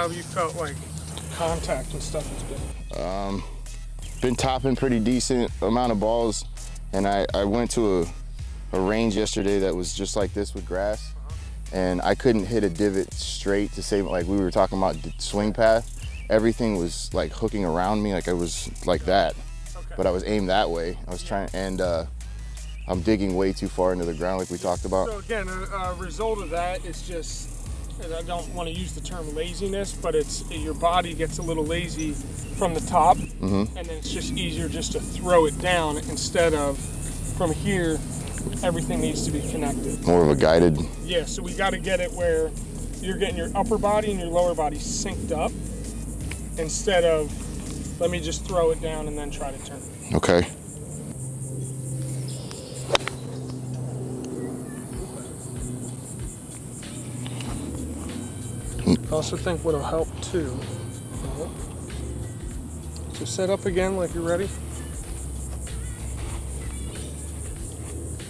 How have you felt like contact and stuff has Been topping pretty decent amount of balls, and I went to a range yesterday that was just like this with grass, and I couldn't hit a divot straight to save, like we were talking about swing path. Everything was like hooking around me, like I was like that, but I was aimed that way. I was trying, and I'm digging way too far into the ground like we talked about. So again, a result of that is just, and I don't want to use the term laziness, but it's your body gets a little lazy from the top, and then it's just easier just to throw it down instead of from here. Everything needs to be connected. More of a guided. Yeah, so we got to get it where you're getting your upper body and your lower body synced up instead of let me just throw it down and then try to turn it. Okay. I also think what'll help too. So set up again like you're ready.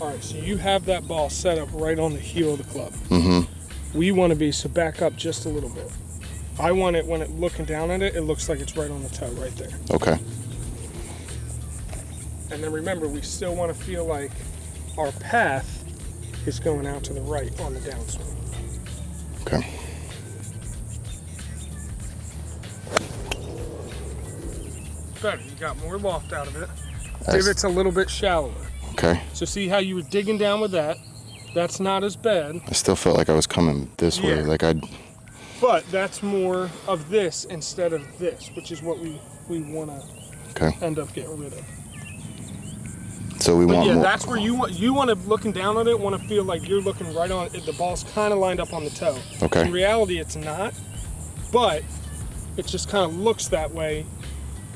All right, so you have that ball set up right on the heel of the club. We want to be, so back up just a little bit. I want it, when it looking down at it, it looks like it's right on the toe right there. Okay. And then remember, we still want to feel like our path is going out to the right on the downswing. Okay. Better, you got more loft out of it. Divot's a little bit shallower. Okay. So see how you were digging down with that? That's not as bad. I still felt like I was coming this way, like I'd. But that's more of this instead of this, which is what we want to end up getting rid of. So we want more. That's where you want to, looking down at it, want to feel like you're looking right on it. The ball's kind of lined up on the toe. Okay. In reality, it's not, but it just kind of looks that way.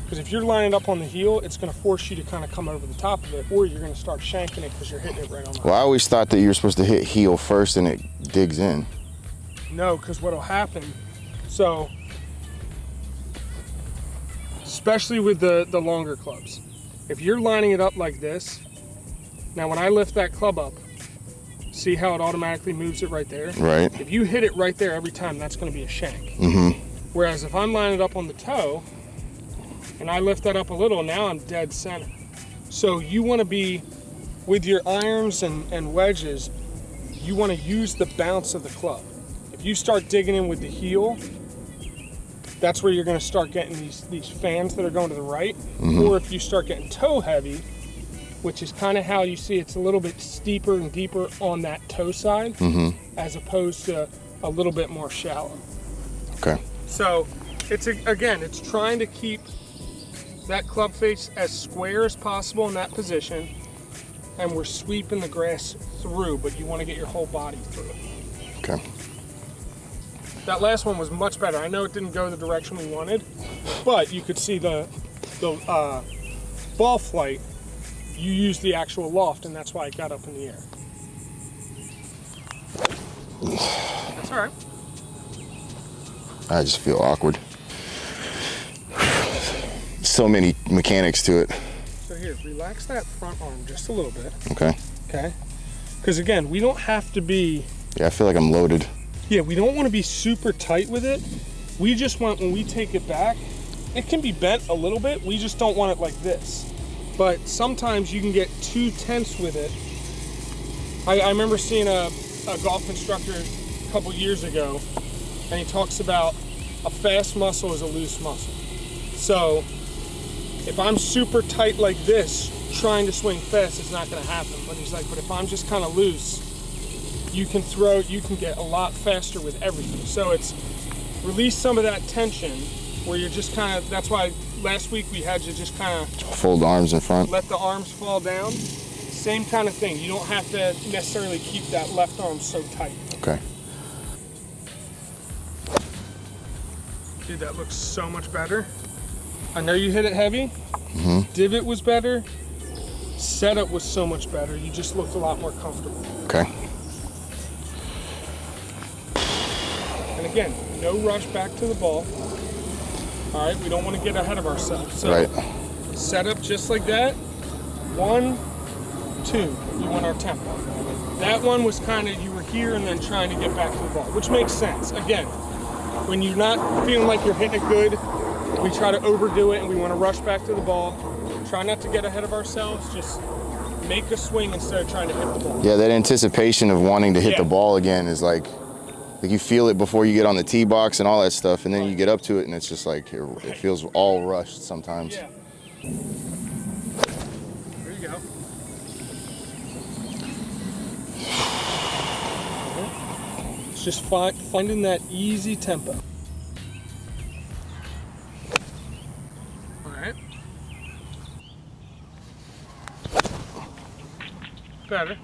Because if you're lining up on the heel, it's going to force you to kind of come over the top of it, or you're going to start shanking it because you're hitting it right on the Well, I always thought that you're supposed to hit heel first and it digs in. No, because what'll happen, so, especially with the longer clubs, if you're lining it up like this, now when I lift that club up, see how it automatically moves it right there? Right. If you hit it right there every time, that's going to be a shank. Whereas if I'm lining it up on the toe, and I lift that up a little, now I'm dead center. So you want to be, with your irons and wedges, you want to use the bounce of the club. If you start digging in with the heel, that's where you're going to start getting these fans that are going to the right. Or if you start getting toe heavy, which is kind of how you see it's a little bit steeper and deeper on that toe side, as opposed to a little bit more shallow. Okay. So it's trying to keep that club face as square as possible in that position, and we're sweeping the grass through, but you want to get your whole body through it. Okay. That last one was much better. I know it didn't go the direction we wanted, but you could see the ball flight. You used the actual loft, and that's why it got up in the air. That's all right. I just feel awkward. So many mechanics to it. So here, relax that front arm just a little bit. Okay. Okay? Because again, we don't have to be... Yeah, I feel like I'm loaded. Yeah, we don't want to be super tight with it. We just want, when we take it back, it can be bent a little bit. We just don't want it like this. But sometimes you can get too tense with it. I remember seeing a golf instructor a couple years ago, and he talks about a fast muscle is a loose muscle. So if I'm super tight like this, trying to swing fast, it's not going to happen. But he's like, but if I'm just kind of loose, you can get a lot faster with everything. So it's release some of that tension where you're just kind of, that's why last week we had you just kind of fold the arms in front. Let the arms fall down. Same kind of thing. You don't have to necessarily keep that left arm so tight. Okay. Dude, that looks so much better. I know you hit it heavy. Divot was better. Setup was so much better. You just looked a lot more comfortable. Okay. And again, no rush back to the ball. All right, we don't want to get ahead of ourselves. So right. Set up just like that. 1, 2, you want our tempo. That one was kind of, you were here and then trying to get back to the ball, which makes sense. Again, When you're not feeling like you're hitting it good, we try to overdo it and we want to rush back to the ball. Try not to get ahead of ourselves, just make a swing instead of trying to hit the ball. Yeah, that anticipation of wanting to hit the ball again is like you feel it before you get on the tee box and all that stuff, and then you get up to it and it's just like, it feels all rushed sometimes. Yeah. There you go. It's just finding that easy tempo. All right. Better.